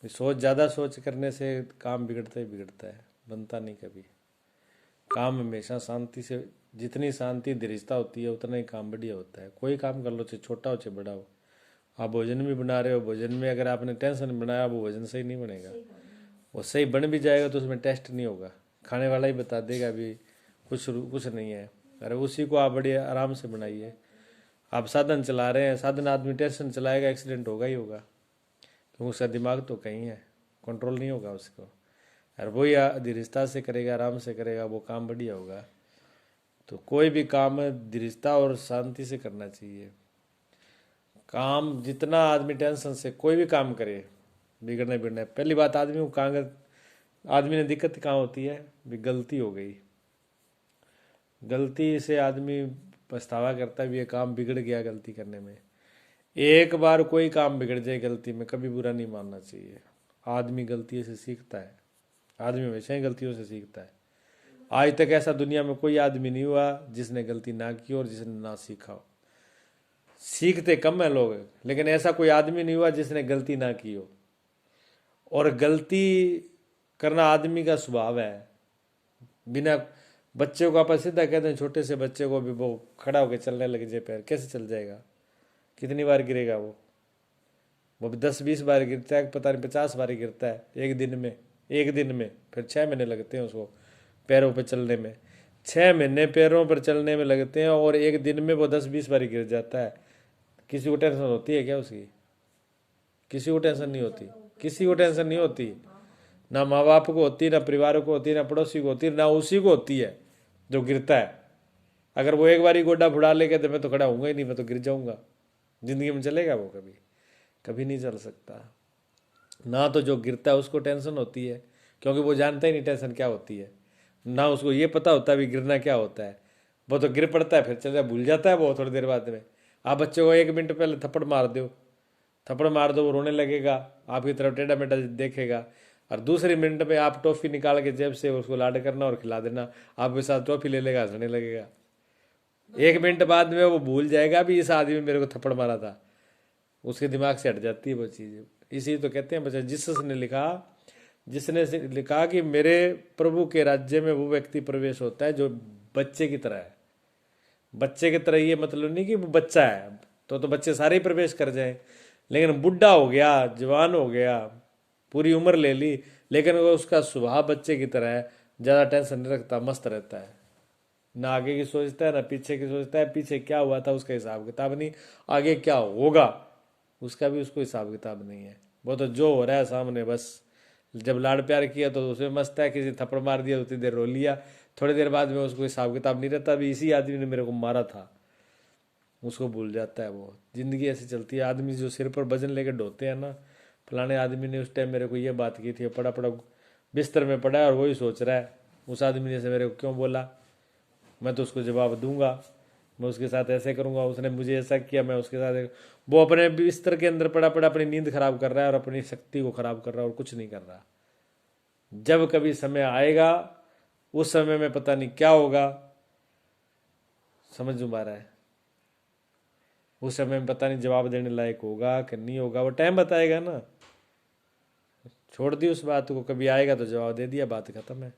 ज़्यादा सोच करने से काम बिगड़ता ही बिगड़ता है, बनता नहीं कभी। काम हमेशा शांति से, जितनी शांति धीरजता होती है उतना ही काम बढ़िया होता है। कोई काम कर लो, चाहे छोटा हो चाहे बड़ा हो। आप भोजन भी बना रहे हो, भोजन में अगर आपने टेंशन बनाया, वो भोजन सही नहीं बनेगा। वो सही बन भी जाएगा तो उसमें टेस्ट नहीं होगा, खाने वाला ही बता देगा अभी कुछ कुछ नहीं है। अरे उसी को आप बड़े आराम से बनाइए। आप साधन चला रहे हैं, साधन आदमी टेंशन चलाएगा, एक्सीडेंट होगा ही होगा, क्योंकि उसका दिमाग तो कहीं है, कंट्रोल नहीं होगा उसको। और वही धीरजता से करेगा, आराम से करेगा, वो काम बढ़िया होगा। तो कोई भी काम धीरजता और शांति से करना चाहिए। काम जितना आदमी टेंशन से कोई भी काम करे, बिगड़ने बिगड़ने पहली बात आदमी को कहाँ, आदमी ने दिक्कत कहाँ होती है, भी गलती हो गई। गलती से आदमी पछतावा करता है भी ये काम बिगड़ गया गलती करने में। एक बार कोई काम बिगड़ जाए गलती में, कभी बुरा नहीं मानना चाहिए। आदमी गलती से सीखता है, आदमी हमेशा ही गलतियों से सीखता है। आज तक ऐसा दुनिया में कोई आदमी नहीं हुआ जिसने गलती ना की और जिसने ना सीखा हो। सीखते कम है लोग, लेकिन ऐसा कोई आदमी नहीं हुआ जिसने गलती ना की हो। और गलती करना आदमी का स्वभाव है। बिना बच्चे को आप सीधा कहते हैं, छोटे से बच्चे को भी वो खड़ा होकर चलने लग जाए, पैर कैसे चल जाएगा? कितनी बार गिरेगा वो भी 10-20 बार गिरता है, पता नहीं 50 बार गिरता है एक दिन में। फिर 6 महीने लगते हैं उसको पैरों पर चलने में। 6 महीने पैरों पर चलने में लगते हैं और एक दिन में वो 10-20 बार गिर जाता है। किसी को टेंशन होती है क्या उसकी? किसी को टेंशन नहीं होती, किसी को टेंशन नहीं होती। ना माँ बाप को होती, ना परिवार को होती, ना पड़ोसी को होती, ना उसी को होती है जो गिरता है। अगर वो एक बार ही गोड्डा फुड़ा लेगा तो मैं तो खड़ा होऊंगा ही नहीं, मैं तो गिर जाऊंगा। जिंदगी में चलेगा वो? कभी कभी नहीं चल सकता। ना तो जो गिरता है उसको टेंशन होती है, क्योंकि वो जानता ही नहीं टेंशन क्या होती है। ना उसको ये पता होता है भी गिरना क्या होता है। वो तो गिर पड़ता है, फिर चल भूल जाता है वो थोड़ी देर बाद में। आप बच्चे को 1 मिनट पहले थप्पड़ मार दो, वो रोने लगेगा, आपकी तरफ टेढ़ा मेढ़ा देखेगा। और दूसरी मिनट में आप टॉफी निकाल के जेब से उसको लाड करना और खिला देना, आपके साथ टॉफी ले लेगा, हंसने लगेगा। 1 मिनट बाद में वो भूल जाएगा भी इस आदमी मेरे को थप्पड़ मारा था, उसके दिमाग से हट जाती है वो चीज़। इसी तो कहते हैं बच्चा, जिसने लिखा कि मेरे प्रभु के राज्य में वो व्यक्ति प्रवेश होता है जो बच्चे की तरह है। बच्चे की तरह ये मतलब नहीं कि वो बच्चा है तो बच्चे सारे ही प्रवेश कर जाए, लेकिन बुढ़ा हो गया, जवान हो गया, पूरी उम्र ले ली, लेकिन वो उसका स्वभाव बच्चे की तरह है, ज़्यादा टेंशन नहीं रखता, मस्त रहता है। ना आगे की सोचता है ना पीछे की सोचता है। पीछे क्या हुआ था उसका हिसाब किताब नहीं, आगे क्या होगा उसका भी उसको हिसाब किताब नहीं है। वो तो जो हो रहा है सामने, बस जब लाड प्यार किया तो उसमें मस्त है, किसी थप्पड़ मार दिया उतनी देर रो लिया, थोड़ी देर बाद में उसको हिसाब किताब नहीं रहता, भी इसी आदमी ने मेरे को मारा था, उसको भूल जाता है वो। जिंदगी ऐसी चलती है। आदमी जो सिर पर वजन लेकर ढोते हैं ना, फलाने आदमी ने उस टाइम मेरे को ये बात की थी, पड़ा पड़ा बिस्तर में पड़ा है और वही सोच रहा है उस आदमी ने से मेरे को क्यों बोला, मैं तो उसको जवाब दूंगा, मैं उसके साथ ऐसे करूंगा, उसने मुझे ऐसा किया मैं उसके साथ। वो अपने बिस्तर के अंदर पड़ा पड़ा अपनी नींद खराब कर रहा है और अपनी शक्ति को खराब कर रहा है और कुछ नहीं कर रहा। जब कभी समय आएगा उस समय में पता नहीं क्या होगा, समझ में आ रहा है? उस समय में पता नहीं जवाब देने लायक होगा कि नहीं होगा, वो टाइम बताएगा ना। छोड़ दी उस बात को, कभी आएगा तो जवाब दे दिया, बात खत्म है।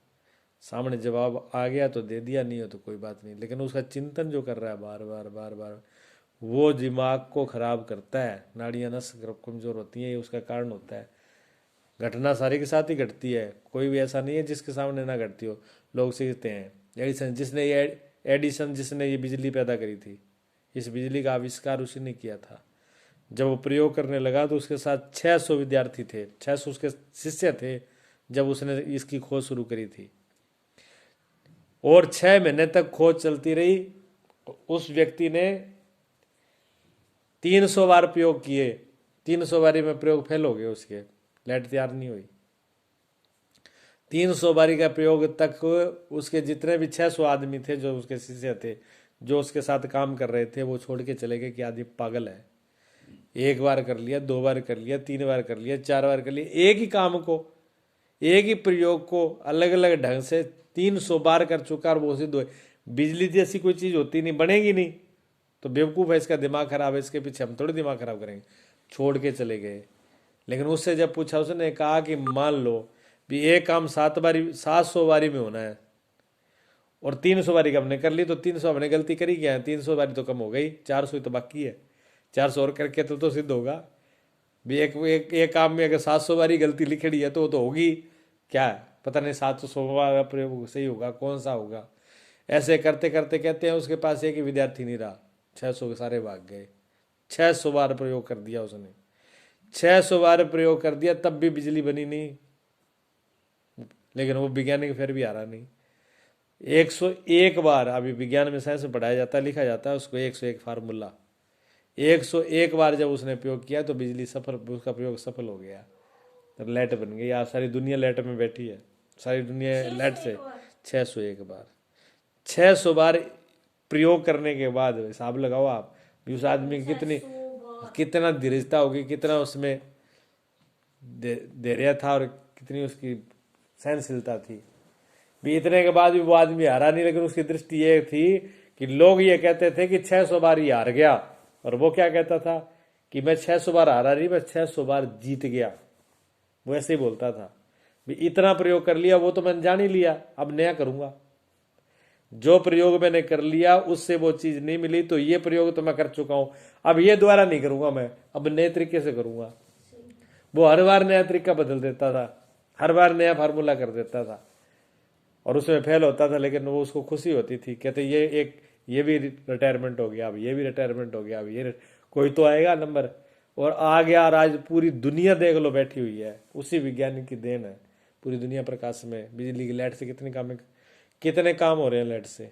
सामने जवाब आ गया तो दे दिया, नहीं हो तो कोई बात नहीं। लेकिन उसका चिंतन जो कर रहा है बार बार बार बार, वो दिमाग को खराब करता है। नाड़ियाँ नस कमजोर होती हैं, ये उसका कारण होता है। घटना सारी के साथ ही घटती है, कोई भी ऐसा नहीं है जिसके सामने ना घटती हो। लोग सीखते हैं। एडिसन जिसने ये बिजली पैदा करी थी, इस बिजली का आविष्कार उसी ने किया था। जब वो प्रयोग करने लगा तो उसके साथ 600 विद्यार्थी थे, 600 उसके शिष्य थे जब उसने इसकी खोज शुरू करी थी। और 6 महीने तक खोज चलती रही। उस व्यक्ति ने 300 बार प्रयोग किए, 300 बारी में प्रयोग फेल हो गए, उसके लाइट तैयार नहीं हुई। 300 बारी का प्रयोग तक उसके जितने भी 600 आदमी थे जो उसके शिष्य थे, जो उसके साथ काम कर रहे थे, वो छोड़ के चले गए कि आदमी पागल है। 1 बार कर लिया, 2 बार कर लिया, 3 बार कर लिया, 4 बार कर लिया, एक ही काम को, एक ही प्रयोग को अलग अलग ढंग से 300 बार कर चुका और वो सिद्ध हो। बिजली जैसी कोई चीज़ होती नहीं, बनेगी नहीं, तो बेवकूफ़ है, इसका दिमाग खराब है, इसके पीछे हम थोड़ी दिमाग खराब करेंगे। छोड़ के चले गए। लेकिन उससे जब पूछा, उसने कहा कि मान लो भी एक काम 700 बारी में होना है और 300 बारी का हमने कर ली, तो 300 हमने गलती करी क्या है, 300 बारी तो कम हो गई, 400 ही तो बाकी है, 400 और करके तो सिद्ध होगा भी। एक काम में अगर 700 बारी गलती लिखड़ी है तो वो तो होगी क्या, पता नहीं 700 बार प्रयोग सही होगा कौन सा होगा। ऐसे करते करते कहते हैं उसके पास एक ही विद्यार्थी नहीं रहा, 600 के सारे भाग गए। 600 बार प्रयोग कर दिया उसने, 600 बार प्रयोग कर दिया, तब भी बिजली बनी नहीं। लेकिन वो वैज्ञानिक फिर भी हारा नहीं। 101 बार, अभी विज्ञान में साइंस में पढ़ाया जाता है, लिखा जाता है उसको 101 फार्मूला। 101 बार जब उसने प्रयोग किया तो बिजली सफल, उसका प्रयोग सफल हो गया, तो लाइट बन गई। आज सारी दुनिया लाइट में बैठी है, सारी दुनिया लाइट से। 601 बार, 600 बार प्रयोग करने के बाद हिसाब लगाओ आप भी उस आदमी की कितना धीरजता होगी, कितना उसमें धैर्य था और कितनी उसकी सहनशीलता थी भी। इतने के बाद भी वो आदमी हारा नहीं, लेकिन उसकी दृष्टि ये थी कि लोग ये कहते थे कि 600 बार ही हार गया, और वो क्या कहता था कि मैं 600 बार हारा नहीं, मैं 600 बार जीत गया। वो ऐसे ही बोलता था भी इतना प्रयोग कर लिया, वो तो मैंने जान ही लिया, अब नया करूंगा। जो प्रयोग मैंने कर लिया उससे वो चीज नहीं मिली, तो ये प्रयोग तो मैं कर चुका हूं, अब ये दोबारा नहीं करूंगा, मैं अब नए तरीके से करूंगा। वो हर बार नया तरीका बदल देता था, हर बार नया फार्मूला कर देता था और उसमें फेल होता था, लेकिन वो उसको खुशी होती थी। कहते ये भी रिटायरमेंट हो गया, अब ये भी रिटायरमेंट हो गया, अब ये कोई तो आएगा नंबर, और आ गया। और आज पूरी दुनिया देख लो बैठी हुई है, उसी विज्ञानिक की देन है। पूरी दुनिया प्रकाश में, बिजली की लाइट से कितने काम हो रहे हैं लाइट से,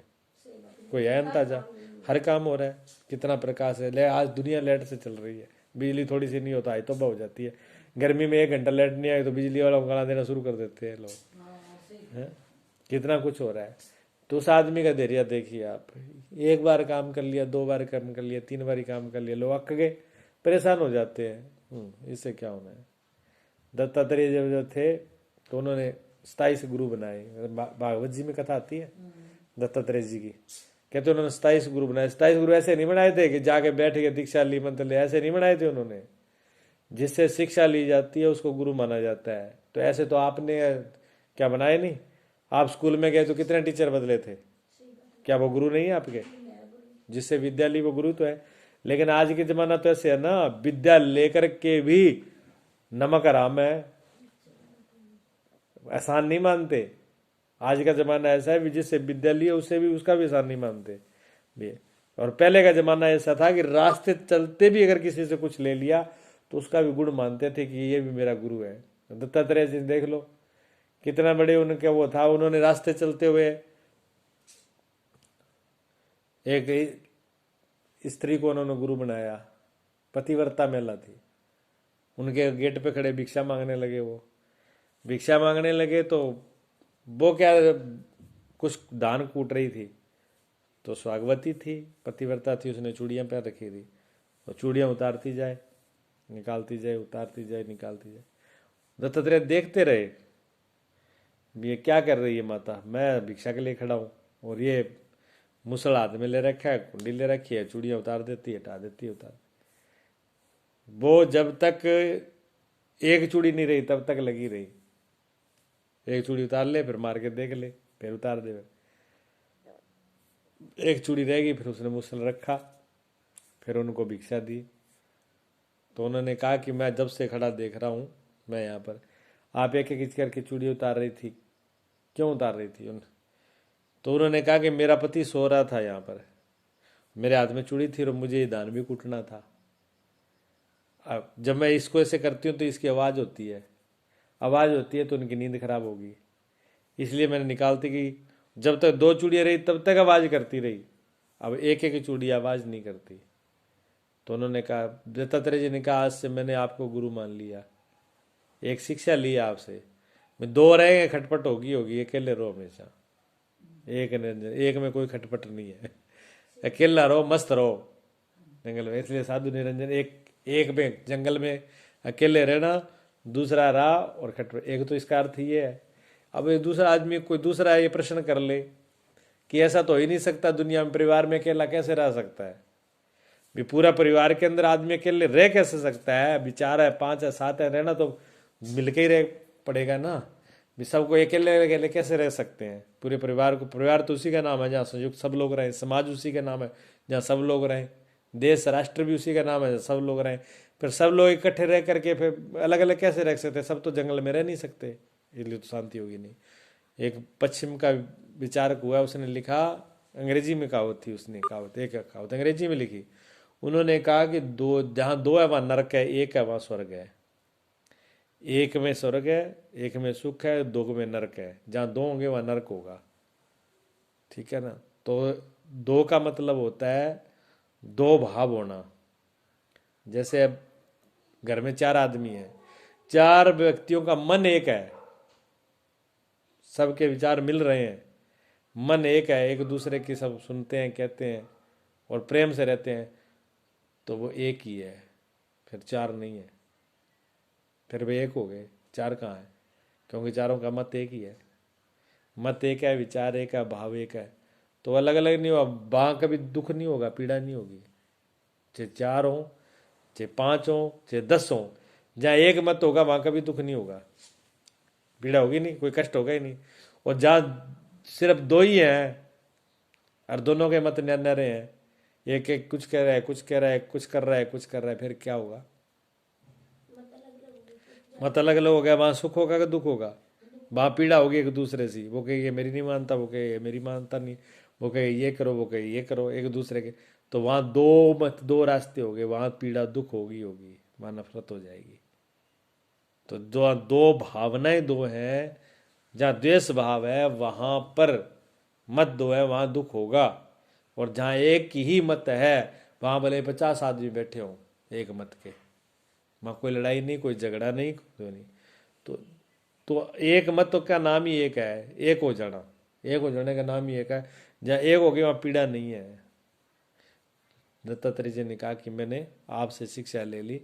कोई है अंदाजा? हर काम हो रहा है, कितना प्रकाश है। आज दुनिया लाइट से चल रही है, बिजली थोड़ी सी नहीं होता है तो हो जाती है। गर्मी में 1 घंटा लाइट नहीं आए तो बिजली वालों को गाला देना शुरू कर देते हैं लोग, है? कितना कुछ हो रहा है। तो उस आदमी का धैर्य देखिए आप, 1 बार काम कर लिया, 2 बार काम कर लिया, 3 बार काम कर लिया, लोग अक गए, परेशान हो जाते हैं। इससे क्या होना है। दत्तात्रेय जब थे तो उन्होंने 27 गुरु बनाए। भागवत जी में कथा आती है दत्तात्रेय जी की, कहते उन्होंने 27 गुरु बनाए। 27 गुरु ऐसे नहीं बनाए थे कि जाके बैठ के दीक्षा ली मंत्र ले, ऐसे नहीं बनाए थे उन्होंने। जिससे शिक्षा ली जाती है उसको गुरु माना जाता है। तो ऐसे तो आपने क्या बनाए नहीं। आप स्कूल में गए तो कितने टीचर बदले थे, क्या वो गुरु नहीं है आपके? जिससे विद्या ली वो गुरु तो है। लेकिन आज के जमाना तो ऐसे है ना, विद्या लेकर के भी नमक हराम है, एहसान नहीं मानते। आज का जमाना ऐसा है, जिससे विद्या ली उससे भी उसका भी एहसान नहीं मानते भी। और पहले का जमाना ऐसा था कि रास्ते चलते भी अगर किसी से कुछ ले लिया तो उसका भी गुण मानते थे कि ये भी मेरा गुरु है। दत्तात्रेय जी देख लो कितना बड़े उनके वो था। उन्होंने रास्ते चलते हुए एक स्त्री को उन्होंने गुरु बनाया, पतिव्रता महिला थी। उनके गेट पे खड़े भिक्षा मांगने लगे, वो भिक्षा मांगने लगे तो वो क्या कुछ दान कूट रही थी, तो स्वागवती थी, पतिव्रता थी, उसने चूड़ियां पहन रखी थी, और चूड़ियां उतारती जाए निकालती जाए, उतारती जाए निकालती जाए। दत्तात्रेय देखते रहे, ये क्या कर रही है माता, मैं भिक्षा के लिए खड़ा हूँ और ये मुसल हाथ में ले रखा है, कुंडी ले रखी है, चूड़ियां उतार देती है, हटा देती है, उतार। वो जब तक एक चूड़ी नहीं रही तब तक लगी रही। एक चूड़ी उतार ले, फिर मार के देख ले, फिर उतार दे। एक चूड़ी रहेगी, फिर उसने मुसल रखा, फिर उनको भिक्षा दी। तो उन्होंने कहा कि मैं जब से खड़ा देख रहा हूँ, मैं यहाँ पर आप एक एक करके चूड़ी उतार रही थी, क्यों उतार रही थी? तो उन्होंने कहा कि मेरा पति सो रहा था यहाँ पर, मेरे हाथ में चूड़ी थी और मुझे ये दान भी कूटना था। अब जब मैं इसको ऐसे करती हूँ तो इसकी आवाज़ होती है, आवाज़ होती है तो उनकी नींद खराब होगी, इसलिए मैंने निकालती कि जब तक 2 चूड़ियाँ रही तब तक आवाज़ करती रही, अब एक एक चूड़ी आवाज़ नहीं करती। तो उन्होंने कहा, दत्तात्रेय जी ने कहा, आज से मैंने आपको गुरु मान लिया, एक शिक्षा ली आपसे। मैं 2 रहेंगे खटपट होगी, अकेले रहो हमेशा, एक में कोई खटपट नहीं है, अकेला रहो, मस्त रहो जंगल में। इसलिए साधु निरंजन एक में जंगल में अकेले रहना, दूसरा रहा और खटपट। एक तो इसका अर्थ ये है। अब एक दूसरा आदमी कोई दूसरा ये प्रश्न कर ले कि ऐसा तो हो ही नहीं सकता दुनिया में, परिवार में अकेला कैसे रह सकता है? भी पूरा परिवार के अंदर आदमी अकेले रह कैसे सकता है, विचार है, 5 है, 7 है, रहना तो मिलके ही रह पड़ेगा ना। भी सबको अकेले अकेले कैसे रह सकते हैं, पूरे परिवार को, परिवार तो उसी का नाम है जहाँ संयुक्त सब लोग रहें, समाज उसी का नाम है जहाँ सब लोग रहें, देश राष्ट्र भी उसी का नाम है जहाँ सब लोग रहें। फिर सब लोग इकट्ठे रह करके फिर अलग अलग कैसे रह सकते हैं, सब तो जंगल में रह नहीं सकते, इसलिए तो शांति होगी नहीं। एक पश्चिम का विचारक हुआ, उसने लिखा, अंग्रेजी में कहावत थी, उसने कहावत, एक कहावत अंग्रेजी में लिखी, उन्होंने कहा कि दो, जहाँ दो है वहाँ नरक है, एक है वहाँ स्वर्ग है। एक में स्वर्ग है, एक में सुख है, दो में नरक है, जहाँ दो होंगे वहाँ नरक होगा। ठीक है ना। तो दो का मतलब होता है दो भाव होना। जैसे अब घर में 4 आदमी हैं, 4 व्यक्तियों का मन एक है, सबके विचार मिल रहे हैं, मन एक है, एक दूसरे की सब सुनते हैं, कहते हैं और प्रेम से रहते हैं, तो वो एक ही है, फिर 4 नहीं है, फिर वे एक हो गए। 4 कहाँ है, क्योंकि चारों का मत एक ही है, मत एक है, विचार एक है, भाव एक है, तो अलग अलग नहीं होगा, वहाँ कभी दुख नहीं होगा, पीड़ा नहीं होगी। चाहे 4 हो, चाहे 5 हो, चाहे 10 हो, जहाँ एक मत होगा वहाँ कभी दुख नहीं होगा, पीड़ा होगी नहीं, कोई कष्ट होगा ही नहीं। और जहाँ सिर्फ 2 ही हैं और दोनों के मत न्यारे हैं, एक एक कुछ कह रहा है, कुछ कह रहा है, कुछ कर रहा है, कुछ कर रहा है, फिर क्या होगा, मत अलग अलग हो गया, वहाँ सुख होगा कि दुख होगा, वहाँ पीड़ा होगी एक दूसरे से, वो कहे ये मेरी नहीं मानता, वो कहे ये मेरी मानता नहीं, वो कहे ये करो, वो कहे ये करो, एक दूसरे के, तो वहाँ 2 मत, 2 रास्ते हो गए, वहाँ पीड़ा दुख होगी होगी, वहाँ नफरत हो जाएगी। तो जो 2 भावनाएं 2 हैं, जहाँ द्वेष भाव है वहाँ पर मत 2 है, वहाँ दुख होगा। और जहाँ एक ही मत है वहाँ भले 50 आदमी बैठे हों एक मत के, वहाँ कोई लड़ाई नहीं, कोई झगड़ा नहीं, कोई नहीं। तो एक मत तो क्या नाम ही एक है, एक हो जाना, एक हो जाने का नाम ही एक है। जहाँ एक हो गया वहाँ पीड़ा नहीं है। दत्तात्रेय जी ने कहा कि मैंने आपसे शिक्षा ले ली,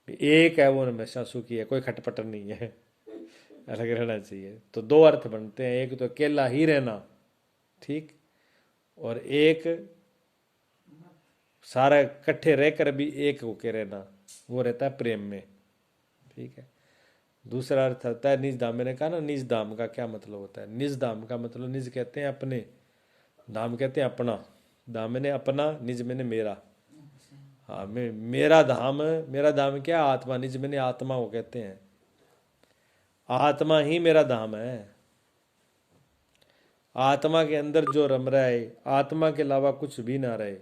एक है वो हमेशा सुखी है, कोई खटपट नहीं है, अलग रहना चाहिए। तो 2 अर्थ बनते हैं, एक तो अकेला ही रहना, ठीक, और एक सारा इकट्ठे रहकर भी एक होके रहना, वो रहता है प्रेम में। ठीक है। दूसरा अर्थ होता है निज धाम। मैंने कहा ना निज धाम का क्या मतलब होता है, निज धाम का मतलब, निज कहते हैं अपने, धाम कहते हैं अपना, धाम मैंने अपना, निज मैंने मेरा। हाँ, मैं मेरा धाम, मेरा धाम क्या, आत्मा, निज मैंने आत्मा को कहते हैं, आत्मा ही मेरा धाम है। आत्मा के अंदर जो रम रहा है, आत्मा के अलावा कुछ भी ना रहे,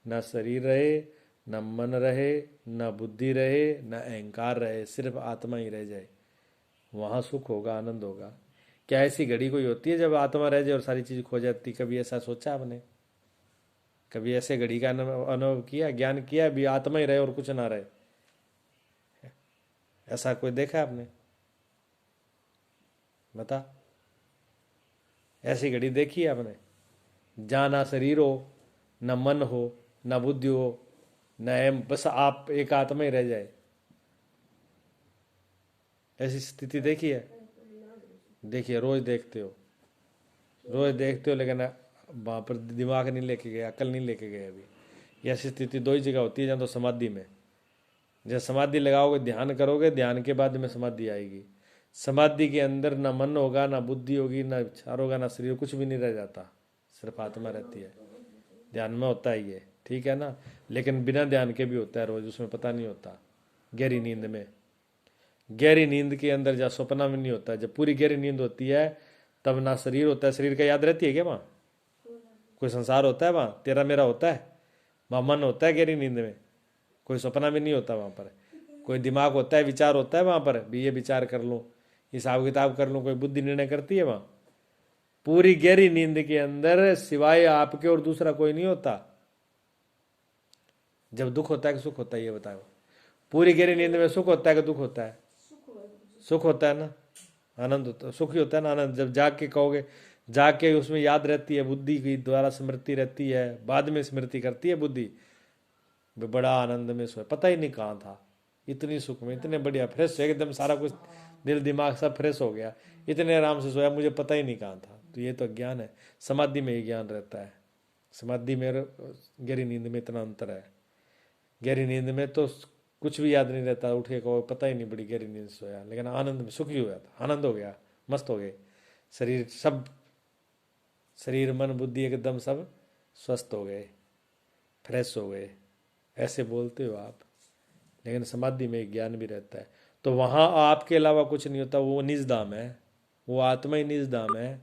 ना शरीर रहे, न मन रहे, न बुद्धि रहे, न अहंकार रहे, सिर्फ आत्मा ही रह जाए, वहाँ सुख होगा, आनंद होगा। क्या ऐसी घड़ी कोई होती है जब आत्मा रह जाए और सारी चीज खो जाती? कभी ऐसा सोचा आपने? कभी ऐसे घड़ी का अनुभव किया, ज्ञान किया भी आत्मा ही रहे और कुछ ना रहे? ऐसा कोई देखा आपने? बता, ऐसी घड़ी देखी है आपने जहाँ ना शरीर हो, न मन हो, न बुद्धि हो, न एम, बस आप एक आत्मा ही रह जाए? ऐसी स्थिति देखी है? देखिए, रोज देखते हो, रोज देखते हो, लेकिन वहाँ पर दिमाग नहीं लेके गए, अकल नहीं लेके गए। अभी ये ऐसी स्थिति 2 ही जगह होती है, जहाँ तो समाधि में, जब समाधि लगाओगे, ध्यान करोगे, ध्यान के बाद में समाधि आएगी। समाधि के अंदर ना मन होगा, ना बुद्धि होगी, ना विचार होगा, ना शरीर, कुछ भी नहीं रह जाता, सिर्फ आत्मा रहती है। ध्यान में होता है ये, ठीक है ना, लेकिन बिना ध्यान के भी होता है रोज, उसमें पता नहीं होता। गहरी नींद में, गहरी नींद के अंदर जब सपना में नहीं होता, जब पूरी गहरी नींद होती है तब ना शरीर होता है, शरीर का याद रहती है क्या वहाँ? कोई संसार होता है वहाँ? तेरा मेरा होता है वहाँ? मन होता है गहरी नींद में? कोई सपना भी नहीं होता वहाँ पर। कोई दिमाग होता है, विचार होता है वहाँ पर भी, ये विचार कर लूँ, हिसाब किताब कर लूँ, कोई बुद्धि निर्णय करती है वहाँ? पूरी गहरी नींद के अंदर सिवाय आपके और दूसरा कोई नहीं होता। जब दुख होता है कि सुख होता है, ये बताओ? पूरी गहरी नींद में सुख होता है कि दुख होता है? सुख होता है ना, आनंद होता है, सुख ही होता है ना, आनंद। जब जाग के कहोगे, जाग के उसमें याद रहती है, बुद्धि की द्वारा स्मृति रहती है, बाद में स्मृति करती है बुद्धि, बड़ा आनंद में सोया, पता ही नहीं कहाँ था, इतनी सुख में, इतने बढ़िया फ्रेश एकदम, सारा कुछ दिल दिमाग सब फ्रेश हो गया, इतने आराम से सोया, मुझे पता ही नहीं कहाँ था। तो ये तो ज्ञान है, समाधि में ही ज्ञान रहता है। समाधि में गहरी नींद में इतना अंतर है। गहरी नींद में तो कुछ भी याद नहीं रहता, उठ के को पता ही नहीं, बड़ी गहरी नींद सोया, लेकिन आनंद में सुखी हो जाता, आनंद हो गया, मस्त हो गए, शरीर सब, शरीर मन बुद्धि एकदम सब स्वस्थ हो गए, फ्रेश हो गए, ऐसे बोलते हो आप। लेकिन समाधि में ज्ञान भी रहता है, तो वहाँ आपके अलावा कुछ नहीं होता, वो निज धाम है, वो आत्मा ही निज धाम है,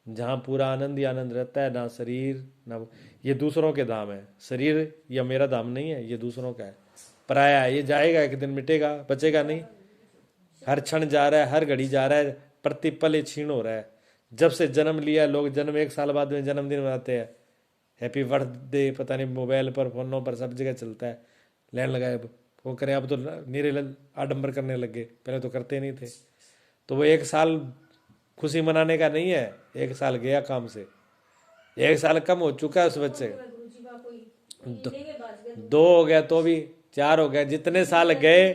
जहाँ पूरा आनंद ही आनंद रहता है, ना शरीर ना, ये दूसरों के धाम है, शरीर या मेरा धाम नहीं है, ये दूसरों का है, पराया है, ये जाएगा, एक दिन मिटेगा, बचेगा नहीं, हर क्षण जा रहा है, हर घड़ी जा रहा है, प्रति पल ये क्षीण हो रहा है। जब से जन्म लिया, लोग जन्म 1 साल बाद में जन्मदिन मनाते हैं, हैप्पी बर्थडे, पता नहीं मोबाइल पर फोनों पर सब जगह चलता है, लाइन लगाए वो करें, अब तो निरे आडंबर करने लग गए, पहले तो करते नहीं थे। तो वो 1 साल खुशी मनाने का नहीं है, 1 साल गया काम से, 1 साल कम हो चुका है उस बच्चे का, 2 हो गया तो भी 4 हो गया, जितने साल गए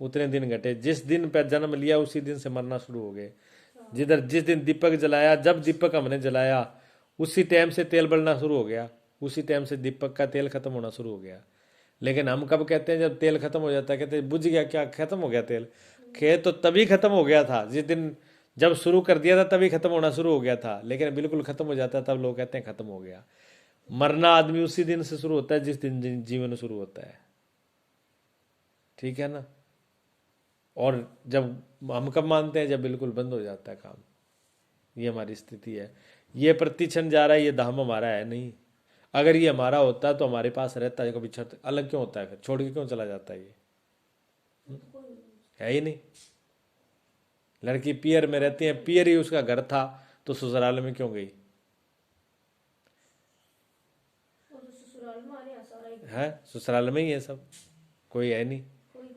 उतने दिन घटे, जिस दिन पर जन्म लिया उसी दिन से मरना शुरू हो गए। जिधर जिस दिन दीपक जलाया, जब दीपक हमने जलाया उसी टाइम से तेल बढ़ना शुरू हो गया, उसी टाइम से दीपक का तेल खत्म होना शुरू हो गया। लेकिन हम कब कहते हैं जब तेल खत्म हो जाता है, कहते हैं बुझ गया, क्या खत्म हो गया तेल? खेत तो तभी खत्म हो गया था जिस दिन जब शुरू कर दिया था, तभी खत्म होना शुरू हो गया था, लेकिन बिल्कुल खत्म हो जाता है तब लोग कहते हैं खत्म हो गया। मरना आदमी उसी दिन से शुरू होता है जिस दिन जीवन शुरू होता है, ठीक है ना। और जब हम कब मानते हैं? जब बिल्कुल बंद हो जाता है काम। ये हमारी स्थिति है, ये प्रतिक्षण जा रहा है, ये धाम हमारा है नहीं। अगर ये हमारा होता तो हमारे पास रहता है, कभी छत अलग क्यों होता है, फिर छोड़ के क्यों चला जाता है? ये है ही नहीं। लड़की पियर में रहती है, पियर ही उसका घर था, तो ससुराल में क्यों गई? है ससुराल में ही है सब, कोई है नहीं।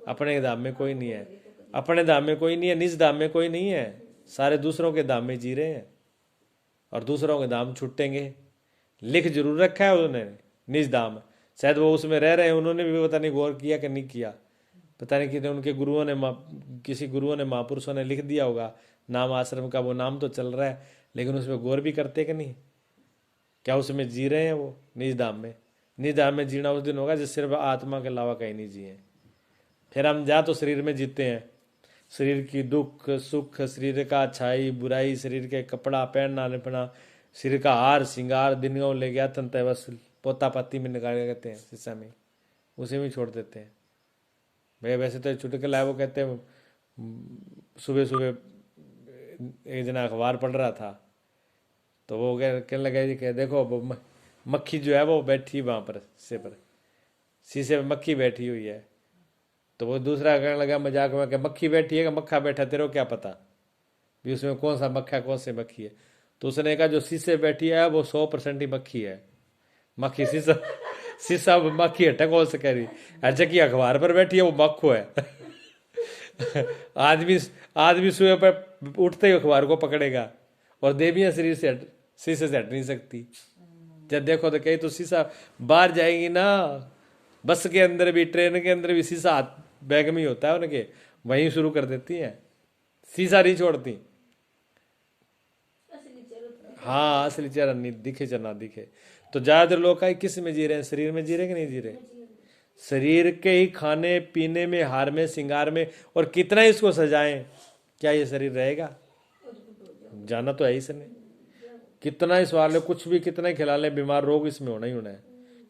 अपने धाम में कोई नहीं है, अपने धाम में कोई नहीं है, निज धाम में कोई नहीं है, सारे दूसरों के धाम में जी रहे हैं और दूसरों के धाम छुटेंगे। लिख जरूर रखा है उन्होंने निज धाम, शायद वो उसमें रह रहे हैं, उन्होंने भी पता नहीं गौर किया कि नहीं किया, पता नहीं कितने उनके गुरुओं ने, किसी गुरुओं ने, महापुरुषों ने लिख दिया होगा नाम आश्रम का, वो नाम तो चल रहा है, लेकिन उसमें गौर भी करते कि नहीं? क्या उसमें जी रहे हैं वो निज धाम में? निज धाम में जीना उस दिन होगा जिस सिर्फ आत्मा के अलावा कहीं नहीं जिए। फिर हम जा तो शरीर में जीते हैं, शरीर की दुख सुख, शरीर का अच्छाई बुराई, शरीर के कपड़ा पहनना लिपना, शरीर का हार श्रृंगार, दिन ले गया तंत बस पोता पाती में निकाल देते हैं शीशा में, उसी में छोड़ देते हैं। भाई वैसे तो चुटकुला है, वो कहते हैं सुबह सुबह एक जना अखबार पढ़ रहा था, तो वो कहने लगा जी कि देखो मक्खी जो है वो बैठी वहाँ पर शीशे पर, शीशे पर मक्खी बैठी हुई है। तो वो दूसरा कहने लगा मजाक में कि मक्खी बैठी है कि मक्खा बैठा, तेरे को क्या पता भी उसमें कौन सा मक्खा कौन सी मक्खी है? तो उसने कहा जो शीशे बैठी है वो 100% ही मक्खी है, मक्खी शीशा शीशा मक्खी हटा कौन से कह रही, अच्छा की अखबार पर बैठी है वो मक्खो है। आदमी आदमी सुबह पर उठते ही अखबार को पकड़ेगा, और देवियां शरीर से शीशे से हट नहीं सकती। जब देखो तो कहीं तो शीशा बाहर जाएगी ना, बस के अंदर भी ट्रेन के अंदर भी शीशा हाथ बैग में ही होता है उनके, वहीं शुरू कर देती हैं, शीशा नहीं छोड़ती। हाँ असली चेहरा नहीं दिखे चाहे ना दिखे। तो ज्यादातर लोग का किस में जी रहे हैं? शरीर में जी रहे कि नहीं जी रहे? शरीर के ही खाने पीने में, हार में, श्रृंगार में, और कितना इसको सजाएं, क्या ये शरीर रहेगा? जाना तो है ही नहीं। कितना ही सवाल है, कुछ भी कितना ही खिला लें, बीमार रोग इसमें होना ही होना है,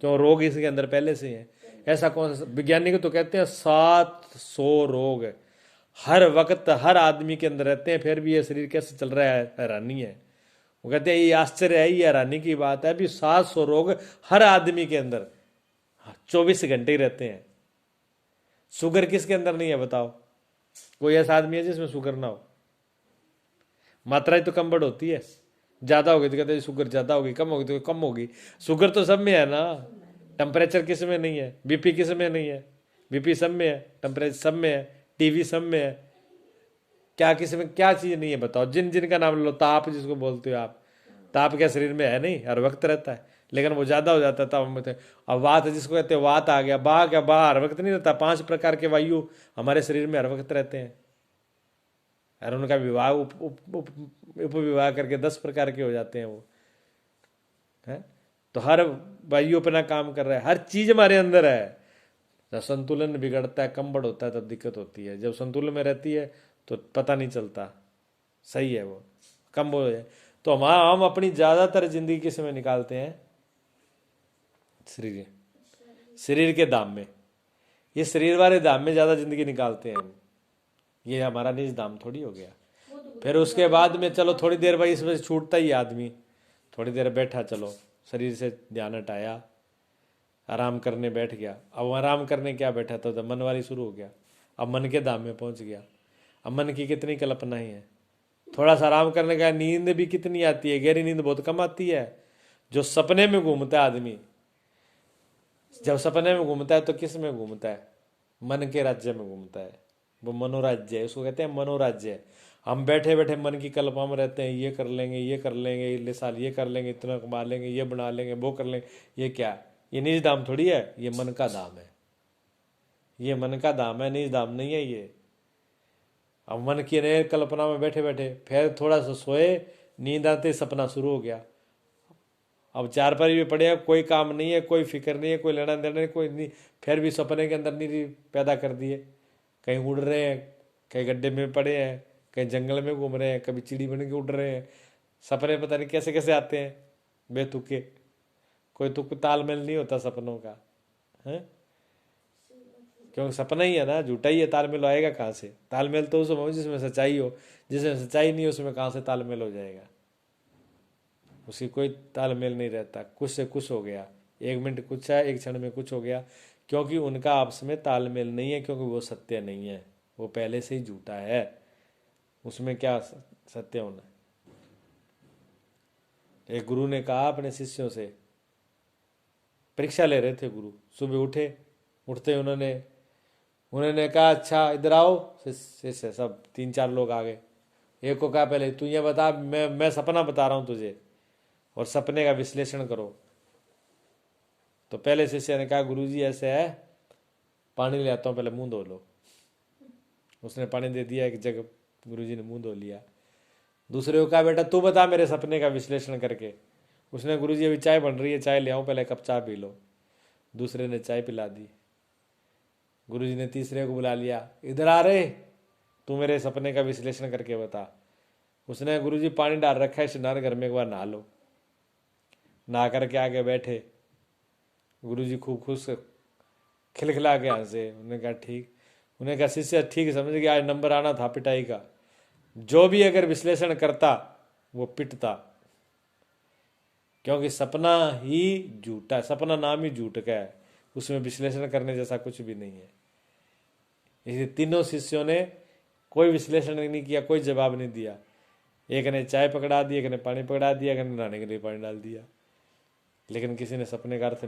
क्यों? रोग इसके अंदर पहले से ही है। ऐसा कौन सा? वैज्ञानिक तो कहते हैं 700 रोग हर वक्त हर आदमी के अंदर रहते हैं, फिर भी ये शरीर कैसे चल रहा है, हैरानी है। वो कहते हैं ये आश्चर्य है, ये हैरानी की बात है, अभी 700 रोग हर आदमी के अंदर 24 घंटे ही रहते हैं। शुगर किसके अंदर नहीं है बताओ? कोई ऐसा आदमी है जिसमें शुगर ना हो? मात्रा तो कम बढ़ होती है, ज्यादा होगी तो कहते हैं शुगर ज्यादा होगी, कम होगी तो कम होगी। शुगर तो सब में है ना, टेम्परेचर किस में नहीं है? बीपी किस में नहीं है? बीपी सब में है, टेम्परेचर सब में है, टीवी सब में है, क्या किसी में क्या चीज नहीं है बताओ? जिन जिन का नाम लो, ताप जिसको बोलते हो आप, ताप क्या शरीर में है? नहीं, हर वक्त रहता है, लेकिन वो ज्यादा हो जाता है तब। अब वात जिसको कहते हैं, वात आ गया, बा क्या बा हर वक्त नहीं रहता। 5 प्रकार के वायु हमारे शरीर में हर वक्त रहते हैं, और उनका विवाह उपविवाह करके 10 प्रकार के हो जाते हैं वो है। तो हर वायु अपना काम कर रहा है, हर चीज हमारे अंदर है, जब संतुलन बिगड़ता है, कम बढ़ होता है, तब दिक्कत होती है। जब संतुलन में रहती है तो पता नहीं चलता, सही है वो, कम हो जाए। तो हम अपनी ज़्यादातर जिंदगी किस में निकालते हैं? शरीर के दाम में। ये शरीर वाले दाम में ज़्यादा जिंदगी निकालते हैं हम। ये हमारा निज दाम थोड़ी हो गया। फिर उसके बाद में चलो थोड़ी देर भाई इसमें से छूटता ही आदमी, थोड़ी देर बैठा, चलो शरीर से ध्यान हटाया, आराम करने बैठ गया। अब आराम करने क्या बैठा तो मन वाली शुरू हो गया, अब मन के दाम में पहुंच गया। अब मन की कितनी कल्पना ही है। थोड़ा सा आराम करने का, नींद भी कितनी आती है, गहरी नींद बहुत कम आती है। जो सपने में घूमता है आदमी, जब सपने में घूमता है तो किस में घूमता है? मन के राज्य में घूमता है। वो मनोराज्य है, उसको कहते हैं मनोराज्य। हम बैठे बैठे मन की कल्पना में रहते हैं, ये कर लेंगे, ये कर लेंगे, अगले साल ये कर लेंगे, इतना कमा लेंगे, ये बना लेंगे, वो कर लेंगे। ये क्या? ये निज दाम थोड़ी है, ये मन का दाम है। ये मन का दाम है, निज दाम नहीं है ये। अब मन की नए कल्पना में बैठे बैठे फिर थोड़ा सा सोए, नींद आते सपना शुरू हो गया। अब चार पर भी पड़े हैं, कोई काम नहीं है, कोई फिक्र नहीं है, कोई लेना देना नहीं, कोई नहीं, फिर भी सपने के अंदर नींद पैदा कर दिए। कहीं उड़ रहे हैं, कहीं गड्ढे में पड़े हैं, कहीं जंगल में घूम रहे हैं, कभी चिड़ी बन के उड़ रहे हैं। सपने पता नहीं कैसे कैसे आते हैं, बेतुके। कोई तुक तालमेल नहीं होता सपनों का, है? क्योंकि सपना ही है ना, झूठा ही है, तालमेल आएगा कहाँ से? तालमेल तो उसमें हो जिसमें सच्चाई हो, जिसमें सच्चाई नहीं हो उसमें कहाँ से तालमेल हो जाएगा? उसकी कोई तालमेल नहीं रहता। कुछ से कुछ हो गया, एक मिनट कुछ है, एक क्षण में कुछ हो गया, क्योंकि उनका आपस में तालमेल नहीं है, क्योंकि वो सत्य नहीं है, वो पहले से ही झूठा है। उसमें क्या सत्य होना? एक गुरु ने कहा अपने शिष्यों से, परीक्षा ले रहे थे गुरु, सुबह उठे, उठते उन्होंने कहा अच्छा इधर आओ। शिष्य सब 3-4 लोग आ गए। एक को कहा पहले तू ये बता, मैं सपना बता रहा हूं तुझे और सपने का विश्लेषण करो। तो पहले शिष्य ने कहा गुरुजी ऐसे है, पानी ले आता हूँ, पहले मुंह धो लो। उसने पानी दे दिया एक जग, गुरुजी ने मुंह धो लिया। दूसरे को कहा बेटा तू बता मेरे सपने का विश्लेषण करके। उसने गुरुजी अभी चाय बन रही है, चाय ले आऊं, पहले कप चाय पी लो। दूसरे ने चाय पिला दी। गुरुजी ने तीसरे को बुला लिया, इधर आ रे, तू मेरे सपने का विश्लेषण करके बता। उसने गुरुजी पानी डाल रखा है स्नान घर में, एक बार नहा लो। नहा करके आगे बैठे, गुरुजी खूब खुश खिलखिला के हंसे। उन्होंने कहा ठीक। उन्हें कहा शिष्य ठीक समझ गया, आज नंबर आना था पिटाई का। जो भी अगर विश्लेषण करता वो पिटता, क्योंकि सपना ही झूठा, सपना नाम ही झूठ का है, उसमें विश्लेषण करने जैसा कुछ भी नहीं है। इसलिए तीनों शिष्यों ने कोई विश्लेषण नहीं किया, कोई जवाब नहीं दिया। एक ने चाय पकड़ा दी, एक ने पानी पकड़ा दिया, एक ने नहाने के लिए पानी डाल दिया, लेकिन किसी ने सपने का अर्थ